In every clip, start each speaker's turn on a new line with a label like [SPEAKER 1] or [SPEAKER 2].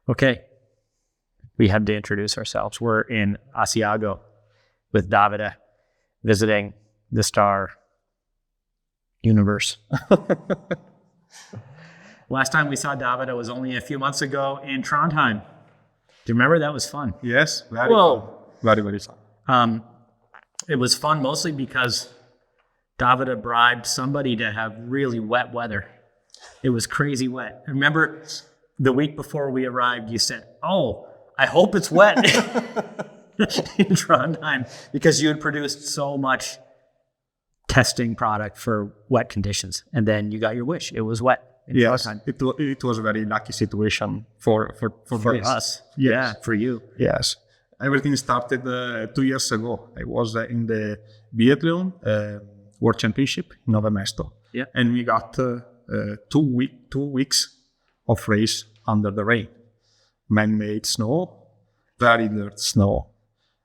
[SPEAKER 1] Okay, we have to introduce ourselves. We're in Asiago with Davide, visiting the Star universe. Last time we saw Davide was only a few months ago in Trondheim. Do you remember? That was fun.
[SPEAKER 2] Yes, very fun. Very, very fun.
[SPEAKER 1] It was fun mostly because Davide bribed somebody to have really wet weather. It was crazy wet. Remember, the week before we arrived, you said, "Oh, I hope it's wet," in Trondheim, because you had produced so much testing product for wet conditions, and then you got your wish. It was wet.
[SPEAKER 2] Yes, it was a very lucky situation for
[SPEAKER 1] us.
[SPEAKER 2] Yes.
[SPEAKER 1] Yeah, for you.
[SPEAKER 2] Yes, everything started 2 years ago. I was in the biathlon World Championship in Nove Mesto, and we got 2 weeks of race under the rain, man-made snow, very dirt snow,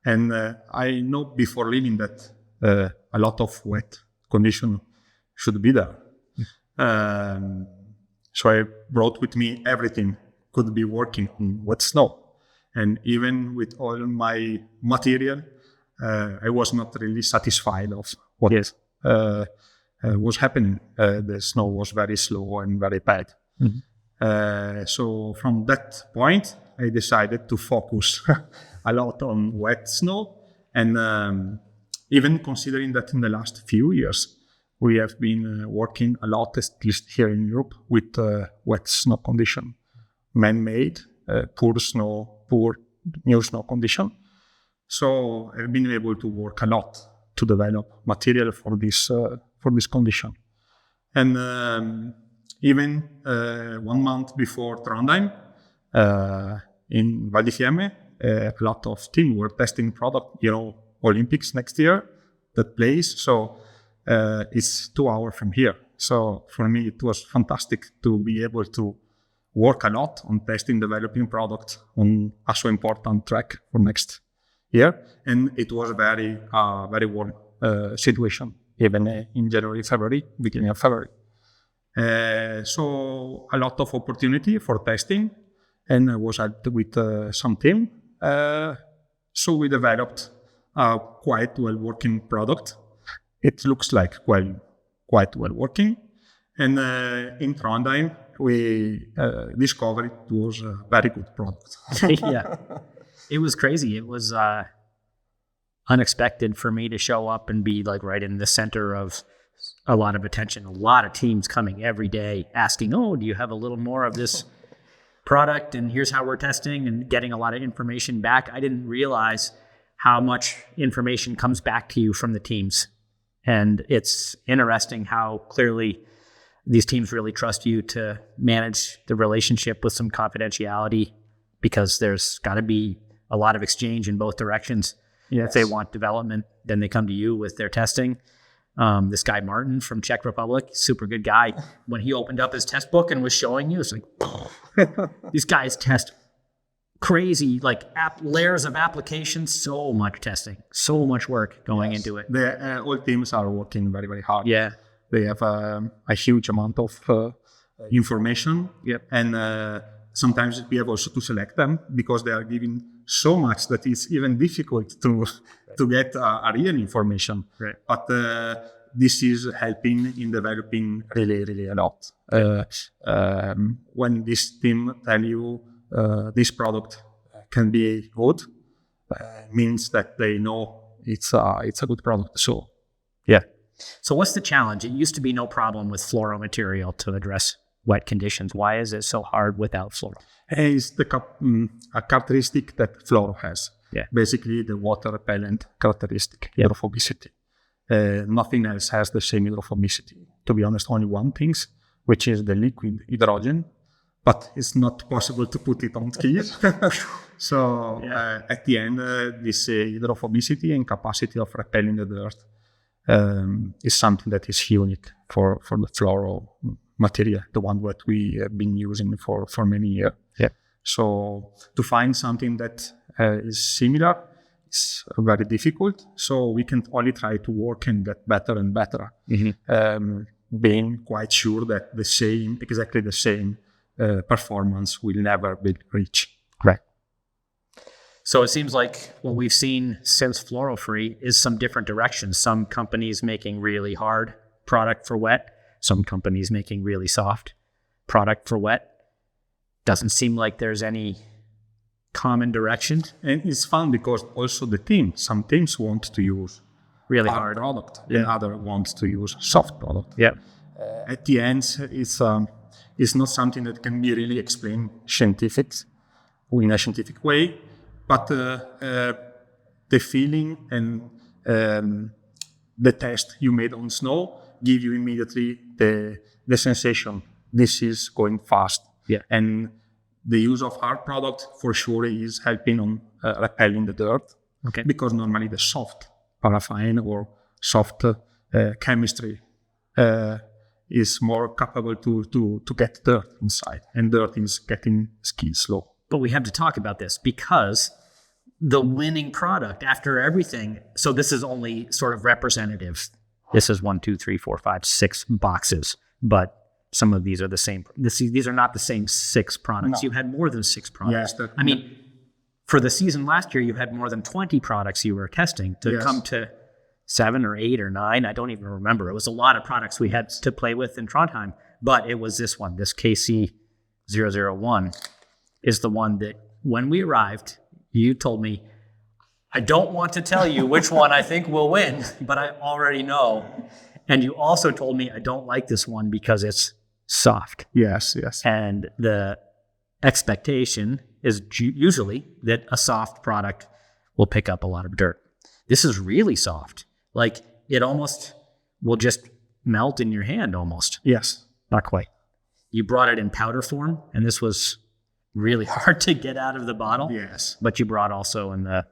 [SPEAKER 2] and I know before leaving that a lot of wet condition should be there. So I brought with me everything could be working on wet snow, and even with all my material, I was not really satisfied of what was happening. The snow was very slow and very bad. Mm-hmm. So from that point, I decided to focus a lot on wet snow, and even considering that in the last few years, we have been working a lot, at least here in Europe, with wet snow condition, man-made, poor new snow condition. So I've been able to work a lot to develop material for this condition. And even 1 month before Trondheim, in Val di Fiemme, a lot of team were testing product, Olympics next year, that place. So it's 2 hours from here. So for me, it was fantastic to be able to work a lot on testing, developing product on a so important track for next year. And it was a very warm situation, even in January, February, beginning of February. So a lot of opportunity for testing, and I was at with some team. So we developed a quite well working product. It looks like quite well working, and in Trondheim we discovered it was a very good product.
[SPEAKER 1] Yeah, it was crazy. It was unexpected for me to show up and be like right in the center of a lot of attention. A lot of teams coming every day asking, "Oh, do you have a little more of this product? And here's how we're testing," and getting a lot of information back. I didn't realize how much information comes back to you from the teams. And it's interesting how clearly these teams really trust you to manage the relationship with some confidentiality, because there's got to be a lot of exchange in both directions. Yes. If they want development, then they come to you with their testing. This guy Martin from Czech Republic, super good guy. When he opened up his test book and was showing you, it's like, these guys test crazy, like layers of applications, so much testing, so much work going into it.
[SPEAKER 2] All teams are working very, very hard.
[SPEAKER 1] Yeah.
[SPEAKER 2] They have a huge amount of information.
[SPEAKER 1] Yep.
[SPEAKER 2] And sometimes we have also to select them because they are giving so much that it's even difficult to get a real information.
[SPEAKER 1] Right.
[SPEAKER 2] But this is helping in developing really, really a lot. When this team tell you this product can be good, means that they know it's a good product. So, yeah.
[SPEAKER 1] So what's the challenge? It used to be no problem with floral material to address wet conditions. Why is it so hard without floral?
[SPEAKER 2] It's a characteristic that floral has.
[SPEAKER 1] Yeah.
[SPEAKER 2] Basically, the water repellent characteristic, hydrophobicity. Nothing else has the same hydrophobicity. To be honest, only one thing, which is the liquid hydrogen, but it's not possible to put it on skis. So at the end, this hydrophobicity and capacity of repelling the dirt is something that is unique for the floral material, the one that we have been using for many years.
[SPEAKER 1] Yeah.
[SPEAKER 2] So to find something that is similar is very difficult. So we can only try to work and get better and better, being quite sure that exactly the same performance will never be reached.
[SPEAKER 1] Right. So it seems like what we've seen since Floral Free is some different directions. Some companies making really hard product for wet, some companies making really soft product for wet. Doesn't seem like there's any common direction.
[SPEAKER 2] And it's fun because also some teams want to use
[SPEAKER 1] Really
[SPEAKER 2] hard
[SPEAKER 1] hard.
[SPEAKER 2] product, and other want to use soft product.
[SPEAKER 1] Yeah.
[SPEAKER 2] At the end, it's not something that can be really explained in a scientific way, but the feeling and the test you made on snow give you immediately the sensation this is going fast.
[SPEAKER 1] Yeah.
[SPEAKER 2] And the use of hard product for sure is helping on repelling the dirt.
[SPEAKER 1] Okay.
[SPEAKER 2] Because normally the soft paraffin or soft chemistry is more capable to get dirt inside, and dirt is getting ski slow.
[SPEAKER 1] But we have to talk about this because the winning product after everything, so this is only sort of representative. This is 1, 2, 3, 4, 5, 6 boxes, but some of these are the same. These are not the same 6 products.
[SPEAKER 2] No.
[SPEAKER 1] You had more than 6 products.
[SPEAKER 2] Yes,
[SPEAKER 1] I mean, for the season last year, you had more than 20 products you were testing to come to 7 or 8 or 9. I don't even remember. It was a lot of products we had to play with in Trondheim, but it was this one, this KC001 is the one that when we arrived, you told me, I don't want to tell you which one I think will win, but I already know. And you also told me I don't like this one because it's soft.
[SPEAKER 2] Yes.
[SPEAKER 1] And the expectation is usually that a soft product will pick up a lot of dirt. This is really soft. Like it almost will just melt in your hand almost.
[SPEAKER 2] Yes.
[SPEAKER 1] Not quite. You brought it in powder form, and this was really hard to get out of the bottle.
[SPEAKER 2] Yes.
[SPEAKER 1] But you brought also in the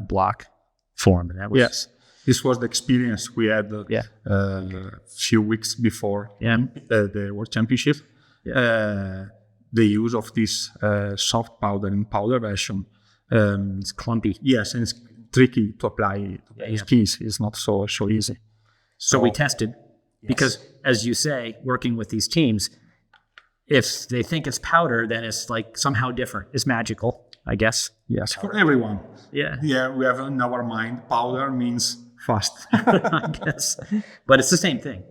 [SPEAKER 1] block form, and that was
[SPEAKER 2] This was the experience we had a few weeks before the World Championship. The use of this soft powder in powder version.
[SPEAKER 1] It's clumpy.
[SPEAKER 2] Yes, and it's tricky to apply to skis. It's not so easy.
[SPEAKER 1] So we tested because, as you say, working with these teams, if they think it's powder, then it's like somehow different. It's magical, I guess.
[SPEAKER 2] Yes, for everyone.
[SPEAKER 1] Yeah.
[SPEAKER 2] Yeah, we have in our mind powder means fast.
[SPEAKER 1] I guess. But it's the same thing.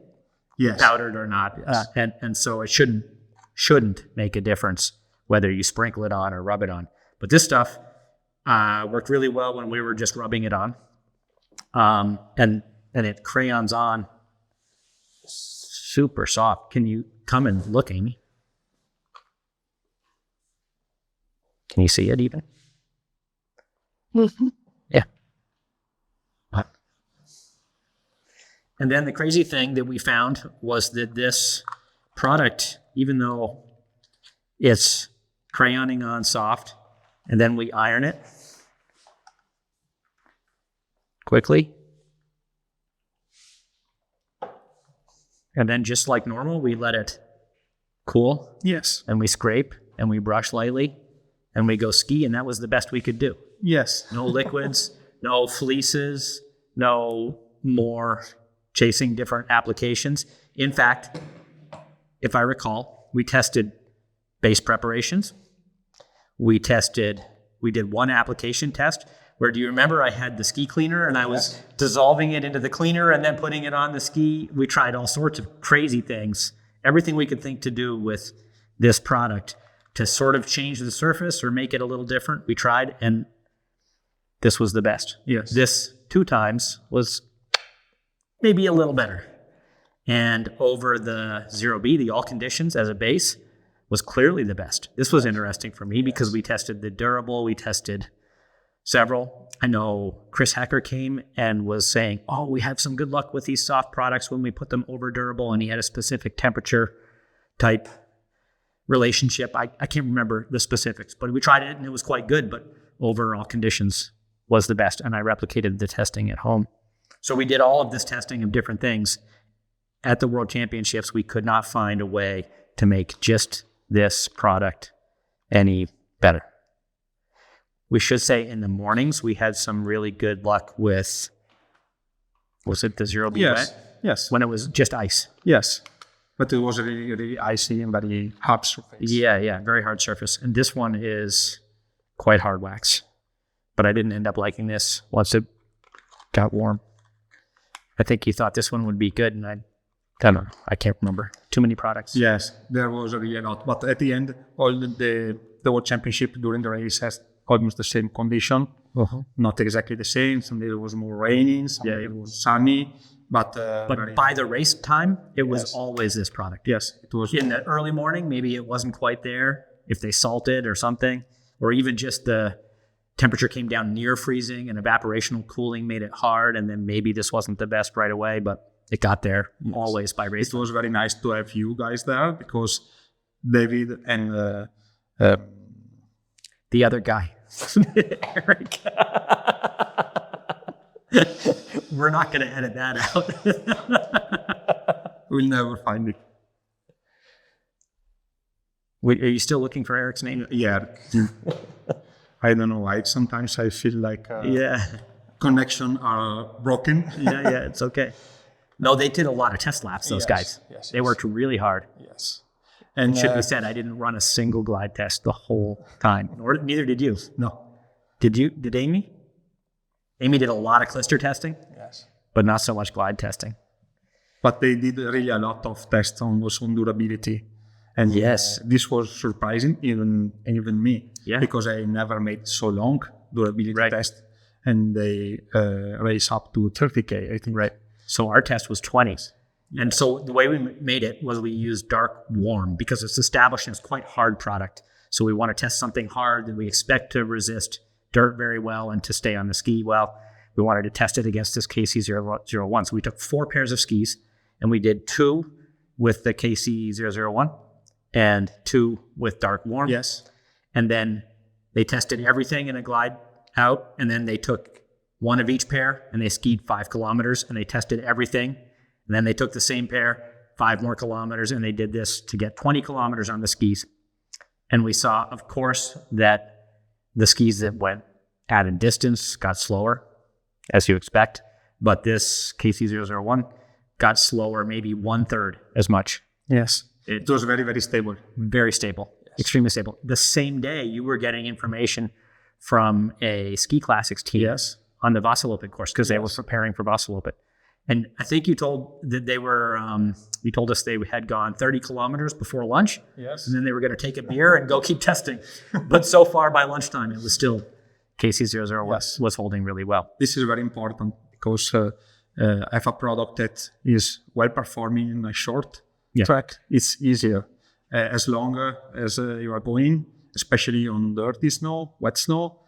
[SPEAKER 2] Yes.
[SPEAKER 1] Powdered or not.
[SPEAKER 2] Yes.
[SPEAKER 1] And so it shouldn't make a difference whether you sprinkle it on or rub it on. But this stuff worked really well when we were just rubbing it on. And it crayons on super soft. Can you come and look, Amy? Can you see it even? Mm-hmm. Yeah. And then the crazy thing that we found was that this product, even though it's crayoning on soft, and then we iron it quickly, and then just like normal, we let it cool.
[SPEAKER 2] Yes.
[SPEAKER 1] And we scrape and we brush lightly and we go ski, and that was the best we could do.
[SPEAKER 2] Yes.
[SPEAKER 1] No liquids, no fleeces, no more chasing different applications. In fact, if I recall, we tested base preparations. We did one application test where, do you remember I had the ski cleaner and I was dissolving it into the cleaner and then putting it on the ski? We tried all sorts of crazy things, everything we could think to do with this product to sort of change the surface or make it a little different. We tried, and this was the best.
[SPEAKER 2] Yes.
[SPEAKER 1] This 2 times was maybe a little better. And over the 0B, the all conditions as a base, was clearly the best. This was interesting for me because we tested the durable, we tested several. I know Chris Hecker came and was saying, we have some good luck with these soft products when we put them over durable, and he had a specific temperature type relationship. I can't remember the specifics, but we tried it and it was quite good, but over all conditions was the best. And I replicated the testing at home. So we did all of this testing of different things. At the World Championships, we could not find a way to make just this product any better. We should say in the mornings, we had some really good luck with, was it the 0B wet?
[SPEAKER 2] Yes.
[SPEAKER 1] When it was just ice.
[SPEAKER 2] Yes. But it was really, really icy and very hard surface.
[SPEAKER 1] Yeah, very hard surface. And this one is quite hard wax. But I didn't end up liking this once it got warm. I think you thought this one would be good, and I don't know. I can't remember. Too many products.
[SPEAKER 2] Yes, there was really a lot. But at the end, all the World Championship during the race has almost the same condition. Not exactly the same. Some days it was more rainy, some days it was sunny. But
[SPEAKER 1] by the race time, it was always this product.
[SPEAKER 2] Yes, it was.
[SPEAKER 1] In the early morning, maybe it wasn't quite there. If they salted or something, or even just the temperature came down near freezing and evaporational cooling made it hard, and then maybe this wasn't the best right away, but it got there always by race.
[SPEAKER 2] It was very nice to have you guys there because David and
[SPEAKER 1] the other guy, Eric. We're not going to edit that out.
[SPEAKER 2] We'll never find it.
[SPEAKER 1] Wait, are you still looking for Eric's name?
[SPEAKER 2] Yeah. I don't know why. Sometimes I feel like connection are broken.
[SPEAKER 1] yeah, it's okay. No, they did a lot of test laps, those guys.
[SPEAKER 2] Yes,
[SPEAKER 1] they worked really hard.
[SPEAKER 2] Yes.
[SPEAKER 1] And should be said, I didn't run a single glide test the whole time. Neither did you.
[SPEAKER 2] No.
[SPEAKER 1] Did you? Did Amy? Amy did a lot of clister testing.
[SPEAKER 2] Yes.
[SPEAKER 1] But not so much glide testing.
[SPEAKER 2] But they did really a lot of tests on durability. And
[SPEAKER 1] yes,
[SPEAKER 2] this was surprising, even me.
[SPEAKER 1] Yeah.
[SPEAKER 2] Because I never made so long durability test. And they race up to 30K, I think.
[SPEAKER 1] Right. So our test was 20. And so the way we made it was we used dark warm because it's established and it's quite hard product. So we want to test something hard that we expect to resist dirt very well and to stay on the ski well. We wanted to test it against this KC001. So we took 4 pairs of skis and we did 2 with the KC001 and 2 with dark warm.
[SPEAKER 2] Yes.
[SPEAKER 1] And then they tested everything in a glide out, and then they took 1 of each pair and they skied 5 kilometers and they tested everything. And then they took the same pair, 5 more kilometers, and they did this to get 20 kilometers on the skis. And we saw, of course, that the skis that went added distance got slower, as you expect. But this KC001 got slower, maybe 1/3 as much.
[SPEAKER 2] Yes. It was very, very stable.
[SPEAKER 1] Very stable. Yes. Extremely stable. The same day, you were getting information from a ski classics team on the Vasaloppet course because they were preparing for Vasaloppet. And I think you told that they were, you told us they had gone 30 kilometers before lunch.
[SPEAKER 2] Yes.
[SPEAKER 1] And then they were going to take a beer and go keep testing. But so far by lunchtime, it was still KC001 was holding really well.
[SPEAKER 2] This is very important because I have a product that is well performing in a short track. It's easier as longer as you are going, especially on dirty snow, wet snow.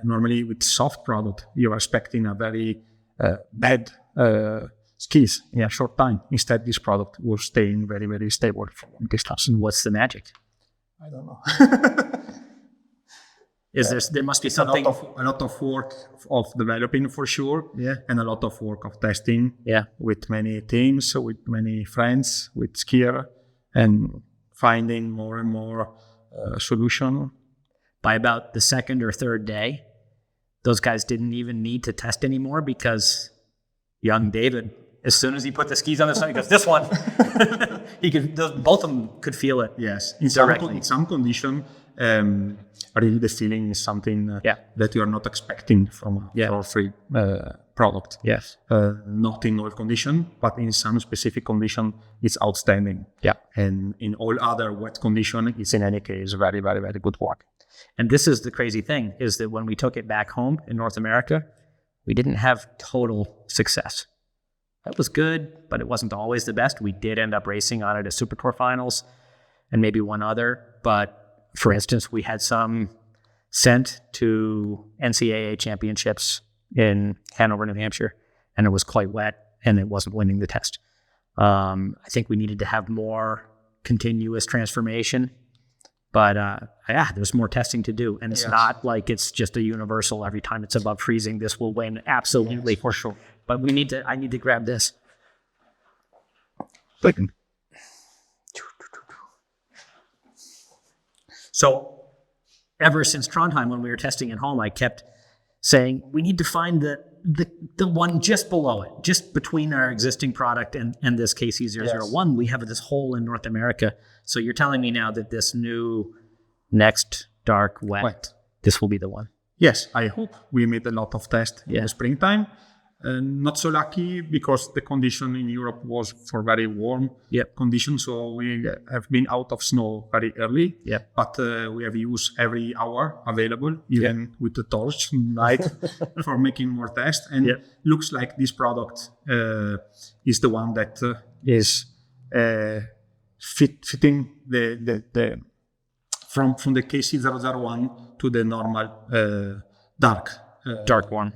[SPEAKER 2] Normally with soft product, you are expecting a very bad skis in a short time. Instead, this product was staying very, very stable for long distance.
[SPEAKER 1] And what's the magic?
[SPEAKER 2] I don't know.
[SPEAKER 1] There must be something.
[SPEAKER 2] A lot of work of developing for sure. Yeah. And a lot of work of testing.
[SPEAKER 1] Yeah.
[SPEAKER 2] With many teams, with many friends, with skier, and finding more and more solution.
[SPEAKER 1] By about the second or third day, those guys didn't even need to test anymore because young David, as soon as he put the skis on the snow, he goes, "This one." Both of them could feel it.
[SPEAKER 2] Yes,
[SPEAKER 1] in
[SPEAKER 2] some condition, really the feeling is something that you are not expecting from a floor-free product.
[SPEAKER 1] Yes,
[SPEAKER 2] not in all condition, but in some specific condition, it's outstanding.
[SPEAKER 1] Yeah,
[SPEAKER 2] and in all other wet condition, it's in any case very, very, very good work.
[SPEAKER 1] And this is the crazy thing, is that when we took it back home in North America, we didn't have total success. That was good, but it wasn't always the best. We did end up racing on it at Super Tour finals and maybe one other. But for instance, we had some sent to NCAA championships in Hanover, New Hampshire, and it was quite wet and it wasn't winning the test. I think we needed to have more continuous transformation. But there's more testing to do. And it's not like it's just a universal every time it's above freezing, this will win. Absolutely, for sure. But I need to grab this. So ever since Trondheim, when we were testing at home, I kept saying, we need to find the one just below it, just between our existing product and this KC001, we have this hole in North America. So you're telling me now that this new next dark wet, this will be the one.
[SPEAKER 2] Yes, I hope. We made a lot of tests in
[SPEAKER 1] Yeah.
[SPEAKER 2] the springtime. Not so lucky because the condition in Europe was for very warm
[SPEAKER 1] Yep.
[SPEAKER 2] conditions. So we have been out of snow very early.
[SPEAKER 1] Yep.
[SPEAKER 2] But we have used every hour available, even with the torch night, for making more tests. And
[SPEAKER 1] Yep.
[SPEAKER 2] looks like this product is the one that is fitting the from the KC001 to the normal
[SPEAKER 1] Dark one.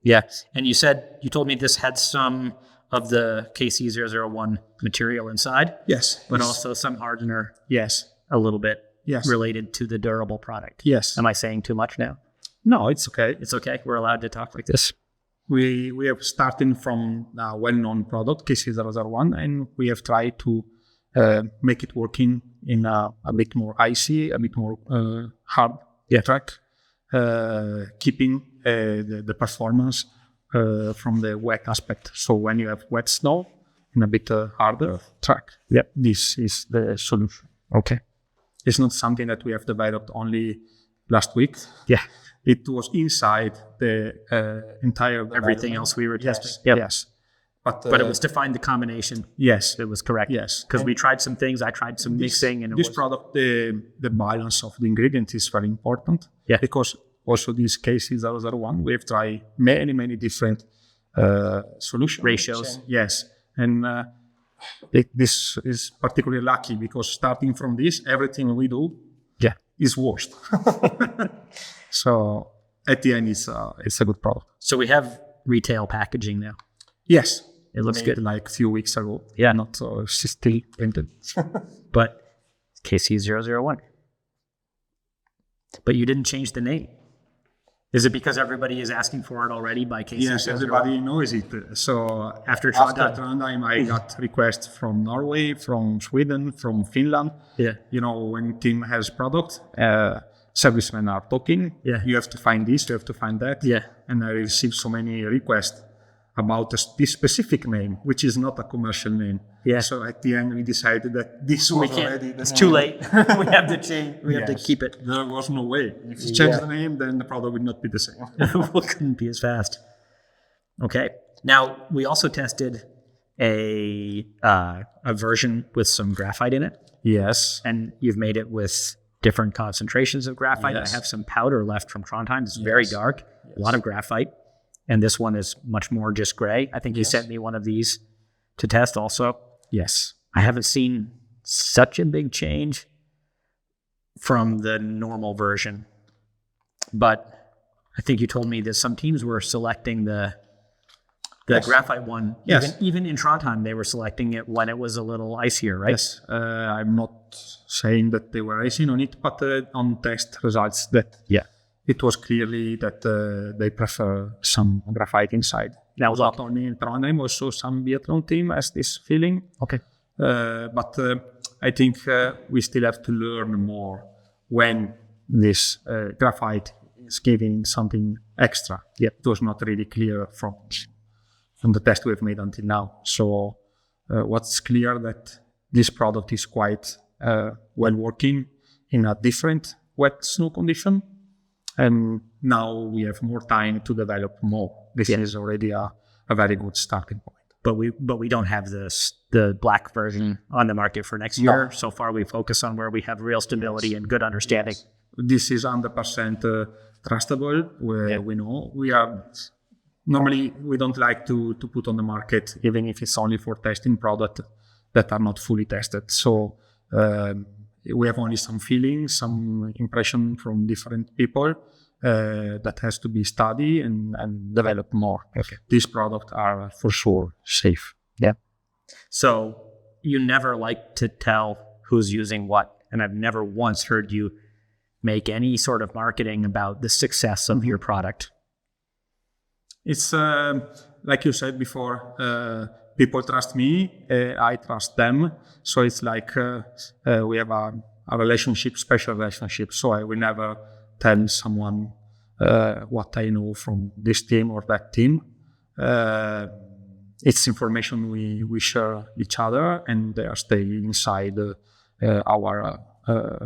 [SPEAKER 1] Yeah. And you told me this had some of the KC001 material inside,
[SPEAKER 2] Yes.
[SPEAKER 1] but also some hardener
[SPEAKER 2] Yes.
[SPEAKER 1] a little bit
[SPEAKER 2] Yes.
[SPEAKER 1] related to the durable product.
[SPEAKER 2] Yes.
[SPEAKER 1] Am I saying too much now?
[SPEAKER 2] No, it's okay.
[SPEAKER 1] It's okay. We're allowed to talk like this.
[SPEAKER 2] We have started from a well-known product, KC001, and we have tried to make it working in a bit more icy, a bit more hard track, keeping the performance from the wet aspect. So when you have wet snow in a bit harder track, this is the solution.
[SPEAKER 1] Okay.
[SPEAKER 2] It's not something that we have developed only last week.
[SPEAKER 1] Yeah.
[SPEAKER 2] It was inside the entire
[SPEAKER 1] Everything
[SPEAKER 2] development.
[SPEAKER 1] else we were testing.
[SPEAKER 2] Yes,
[SPEAKER 1] Yep.
[SPEAKER 2] yes. But
[SPEAKER 1] It was to find the combination.
[SPEAKER 2] yes,
[SPEAKER 1] It was correct.
[SPEAKER 2] yes.
[SPEAKER 1] Because we tried some things. I tried some mixing, and
[SPEAKER 2] This product, the balance of the ingredients is very important.
[SPEAKER 1] Yeah.
[SPEAKER 2] Because also this KC001, we have tried many different solutions.
[SPEAKER 1] Ratios.
[SPEAKER 2] Yes. And this is particularly lucky because starting from this, everything we do is washed. So at the end, it's a good product.
[SPEAKER 1] So we have retail packaging now.
[SPEAKER 2] Yes.
[SPEAKER 1] It looks
[SPEAKER 2] Made
[SPEAKER 1] good.
[SPEAKER 2] like a few weeks ago.
[SPEAKER 1] Yeah.
[SPEAKER 2] Not still printed.
[SPEAKER 1] But KC001. But you didn't change the name. Is it because everybody is asking for it already by KC001?
[SPEAKER 2] Yes, everybody knows it. So
[SPEAKER 1] After
[SPEAKER 2] Trondheim, I got requests from Norway, from Sweden, from Finland.
[SPEAKER 1] Yeah.
[SPEAKER 2] You know, when team has product, servicemen are talking.
[SPEAKER 1] Yeah.
[SPEAKER 2] You have to find this, you have to find that.
[SPEAKER 1] Yeah.
[SPEAKER 2] And I received so many requests about this specific name, which is not a commercial name.
[SPEAKER 1] Yeah.
[SPEAKER 2] So at the end, we decided that this was already the
[SPEAKER 1] It's
[SPEAKER 2] name.
[SPEAKER 1] too late. We have to change. We have to
[SPEAKER 2] Yes.
[SPEAKER 1] keep it.
[SPEAKER 2] There was no way. If you change the name, then the product would not be the same.
[SPEAKER 1] We couldn't be as fast. Okay. Now we also tested a version with some graphite in it,
[SPEAKER 2] Yes.
[SPEAKER 1] and you've made it with different concentrations of graphite.
[SPEAKER 2] Yes.
[SPEAKER 1] I have some powder left from Trondheim. It's very dark, a lot of graphite, and this one is much more just gray. I think you sent me one of these to test also.
[SPEAKER 2] Yes.
[SPEAKER 1] I haven't seen such a big change from the normal version, but I think you told me that some teams were selecting the graphite one.
[SPEAKER 2] Yes.
[SPEAKER 1] Even in Trondheim, they were selecting it when it was a little icier, right?
[SPEAKER 2] Yes, I'm not saying that they were racing on it, but on test results that it was clearly that they prefer some graphite inside.
[SPEAKER 1] That was
[SPEAKER 2] not only in Trondheim, also some biathlon team has this feeling.
[SPEAKER 1] Okay.
[SPEAKER 2] But I think we still have to learn more when this graphite is giving something extra. It was not really clear from the test we've made until now. So what's clear that this product is quite well working in a different wet snow condition. And now we have more time to develop more. This is already a very good starting point.
[SPEAKER 1] But we don't have the black version on the market for next year. So far, we focus on where we have real stability and good understanding.
[SPEAKER 2] This is 100% trustable. We know we are. Normally, we don't like to put on the market, even if it's only for testing product that are not fully tested. So we have only some feelings, some impression from different people that has to be studied and developed more.
[SPEAKER 1] Okay.
[SPEAKER 2] These products are for sure safe.
[SPEAKER 1] Yeah. So you never like to tell who's using what, and I've never once heard you make any sort of marketing about the success of your product.
[SPEAKER 2] It's like you said before, people trust me, I trust them. So it's like we have a relationship, special relationship. So I will never tell someone what I know from this team or that team. It's information we share each other, and they are staying inside our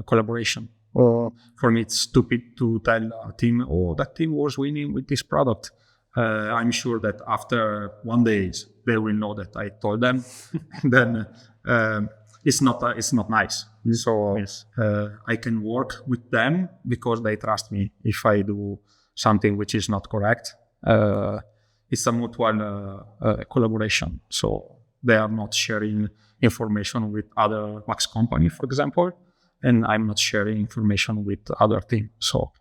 [SPEAKER 2] collaboration. For me, it's stupid to tell a team, "Oh, that team was winning with this product." I'm sure that after 1 day, they will know that I told them. Then it's not nice. So
[SPEAKER 1] Yes.
[SPEAKER 2] I can work with them because they trust me. If I do something which is not correct, it's a mutual collaboration. So they are not sharing information with other wax company, for example, and I'm not sharing information with other team. So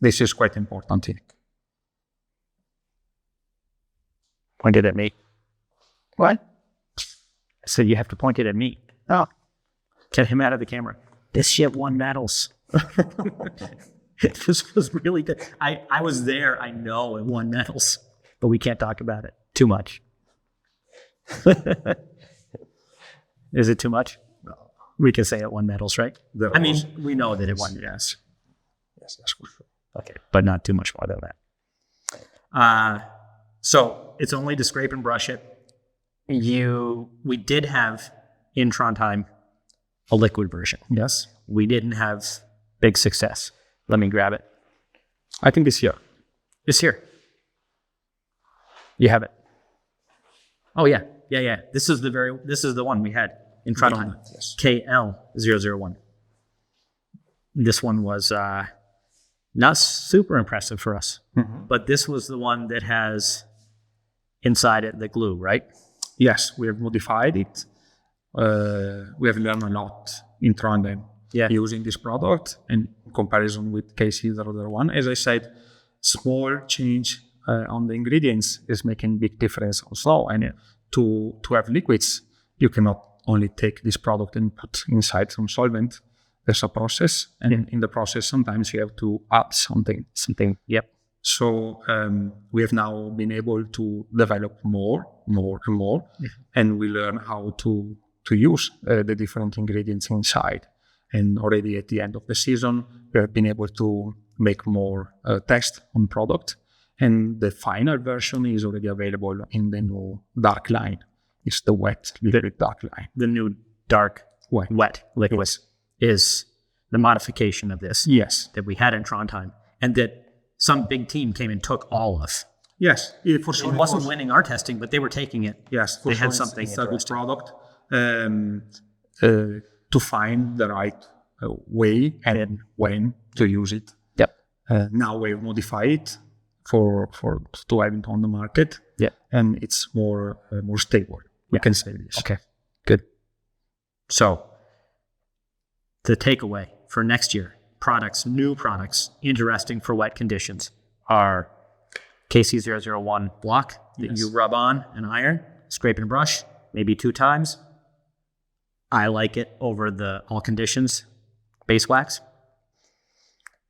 [SPEAKER 2] this is quite important, I think.
[SPEAKER 1] Pointed at me. What? I said you have to point it at me. Oh. Get him out of the camera. This shit won medals. This was really good. I was there. I know it won medals, but we can't talk about it too much. Is it too much? No. We can say it won medals, right? I mean, we know that it won.
[SPEAKER 2] Yes. Yes, that's for sure.
[SPEAKER 1] Okay, but not too much more than that. So it's only to scrape and brush it. We did have in Trondheim a liquid version.
[SPEAKER 2] Yes.
[SPEAKER 1] We didn't have big success. Let me grab it.
[SPEAKER 2] I think it's here.
[SPEAKER 1] It's here. You have it. Oh yeah. This is the one we had in Trondheim.
[SPEAKER 2] Yes.
[SPEAKER 1] KL001. This one was not super impressive for us, but this was the one that has inside it the glue, right?
[SPEAKER 2] Yes, we have modified it. We have learned a lot in Trondheim using this product, and in comparison with KC001. As I said, small change on the ingredients is making big difference also. And to have liquids, you cannot only take this product and put inside some solvent. There's a process, and in the process, sometimes you have to add something.
[SPEAKER 1] Yep.
[SPEAKER 2] So we have now been able to develop more and more, and we learn how to use the different ingredients inside. And already at the end of the season, we have been able to make more tests on product, and the final version is already available in the new dark line. It's the wet liquid dark line.
[SPEAKER 1] The new dark wet liquid is the modification of this.
[SPEAKER 2] Yes.
[SPEAKER 1] That we had in Trondheim, and that some big team came and took all of.
[SPEAKER 2] Yes.
[SPEAKER 1] It wasn't winning our testing, but they were taking it.
[SPEAKER 2] Yes.
[SPEAKER 1] They had something
[SPEAKER 2] it's a good product to find the right way and when to use it.
[SPEAKER 1] Yep.
[SPEAKER 2] Now we modify it to have it on the market.
[SPEAKER 1] Yeah.
[SPEAKER 2] And it's more stable. We can say this.
[SPEAKER 1] Okay. Good. So the takeaway for next year, new products, interesting for wet conditions, are KC001 block that you rub on and iron, scrape and brush, maybe 2 times. I like it over the all conditions base wax.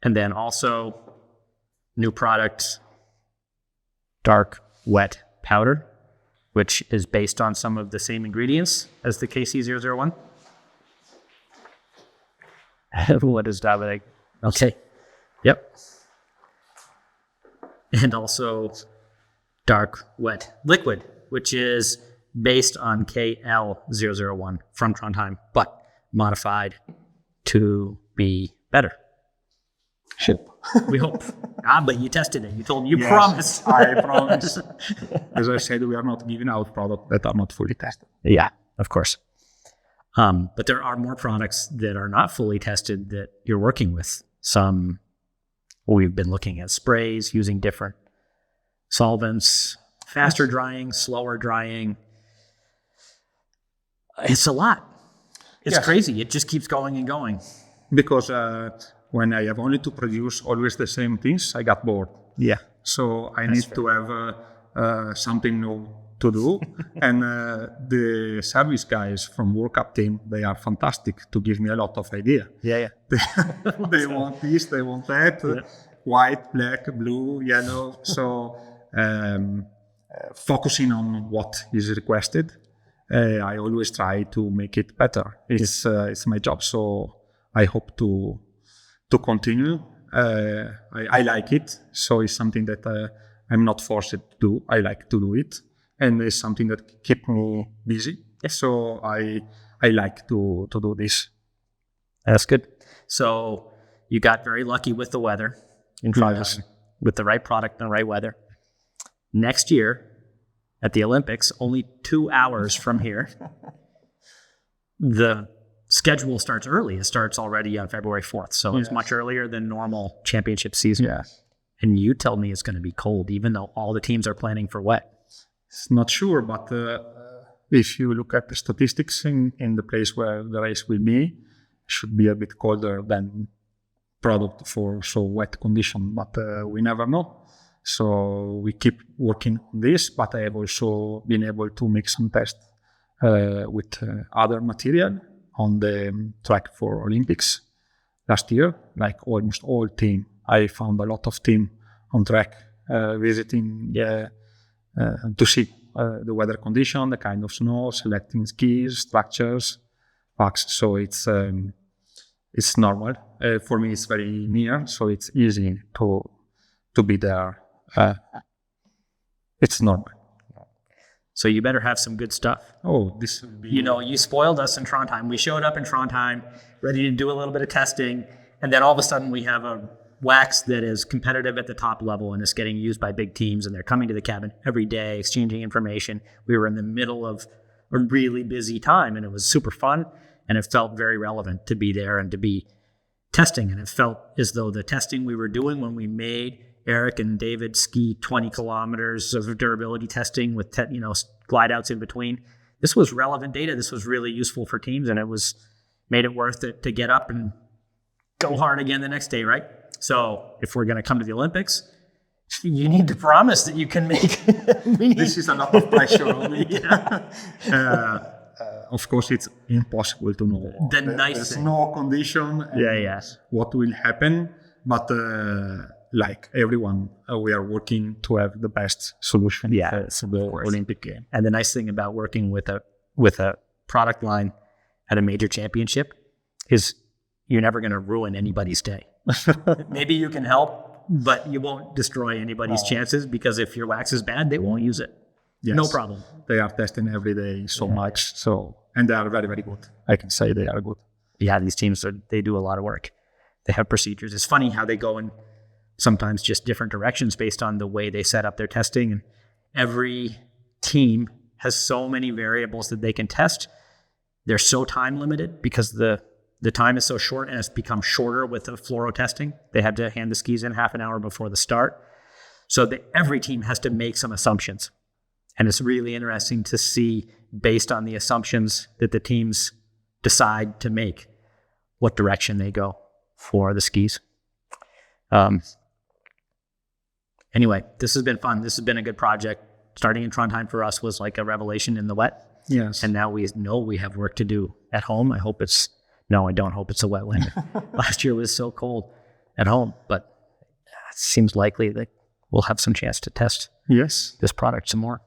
[SPEAKER 1] And then also new product, dark wet powder, which is based on some of the same ingredients as the KC001. What is Davide? Okay. Yep. And also dark wet liquid, which is based on KL001 from Trondheim, but modified to be better. We hope. But you tested it. You told me. You promised.
[SPEAKER 2] I promise. As I said, we are not giving out products that are not fully tested.
[SPEAKER 1] Yeah, of course. But there are more products that are not fully tested that you're working with. Some we've been looking at sprays using different solvents, faster drying, slower drying. It's a lot. It's crazy. It just keeps going and going.
[SPEAKER 2] Because when I have only to produce always the same things, I got bored.
[SPEAKER 1] Yeah.
[SPEAKER 2] So I need to have something new to do. And the service guys from World Cup team, they are fantastic to give me a lot of idea.
[SPEAKER 1] Yeah.
[SPEAKER 2] They want this, they want that, white, black, blue, yellow. So focusing on what is requested, I always try to make it better. It's my job. So I hope to continue I like it. So it's something that I'm not forced to do. I like to do it. And it's something that keeps me busy. So I like to do this.
[SPEAKER 1] That's good. So you got very lucky with the weather in Trondheim, with the right product and the right weather. Next year at the Olympics, only 2 hours from here, the schedule starts early. It starts already on February 4th. So it's much earlier than normal championship season.
[SPEAKER 2] Yes.
[SPEAKER 1] And you tell me it's going to be cold, even though all the teams are planning for wet.
[SPEAKER 2] It's not sure, but if you look at the statistics in the place where the race will be, it should be a bit colder than product for so wet condition, but we never know. So we keep working on this, but I have also been able to make some tests with other material on the track for Olympics last year, like almost all team. I found a lot of team on track visiting to see the weather condition, the kind of snow, selecting skis, structures, packs. So it's normal. For me, it's very near, so it's easy to be there. It's normal.
[SPEAKER 1] So you better have some good stuff.
[SPEAKER 2] Oh, this will be...
[SPEAKER 1] You spoiled us in Trondheim. We showed up in Trondheim, ready to do a little bit of testing, and then all of a sudden we have a wax that is competitive at the top level and is getting used by big teams, and they're coming to the cabin every day, exchanging information. We were in the middle of a really busy time, and it was super fun, and it felt very relevant to be there and to be testing. And it felt as though the testing we were doing when we made Eric and David ski 20 kilometers of durability testing with glide outs in between, this was relevant data. This was really useful for teams, and it made it worth it to get up and go hard again the next day, right? So if we're going to come to the Olympics, you need to promise that you can make...
[SPEAKER 2] This is a lot of pressure on me. Of course, it's impossible to know. There's no condition and what will happen. But like everyone, we are working to have the best solution for the Olympic game.
[SPEAKER 1] And the nice thing about working with a product line at a major championship is you're never going to ruin anybody's day. Maybe you can help, but you won't destroy anybody's chances, because if your wax is bad, they won't use it.
[SPEAKER 2] Yes.
[SPEAKER 1] No problem.
[SPEAKER 2] They are testing every day so much. And they are very, very good. I can say they are good.
[SPEAKER 1] Yeah, these teams, they do a lot of work. They have procedures. It's funny how they go in sometimes just different directions based on the way they set up their testing. And every team has so many variables that they can test. They're so time limited because the time is so short, and it's become shorter with the fluoro testing. They had to hand the skis in half an hour before the start. So every team has to make some assumptions. And it's really interesting to see, based on the assumptions that the teams decide to make, what direction they go for the skis. Anyway, this has been fun. This has been a good project. Starting in Trondheim for us was like a revelation in the wet.
[SPEAKER 2] Yes.
[SPEAKER 1] And now we know we have work to do at home. I don't hope it's a wet winter. Last year was so cold at home, but it seems likely that we'll have some chance to test this product some more.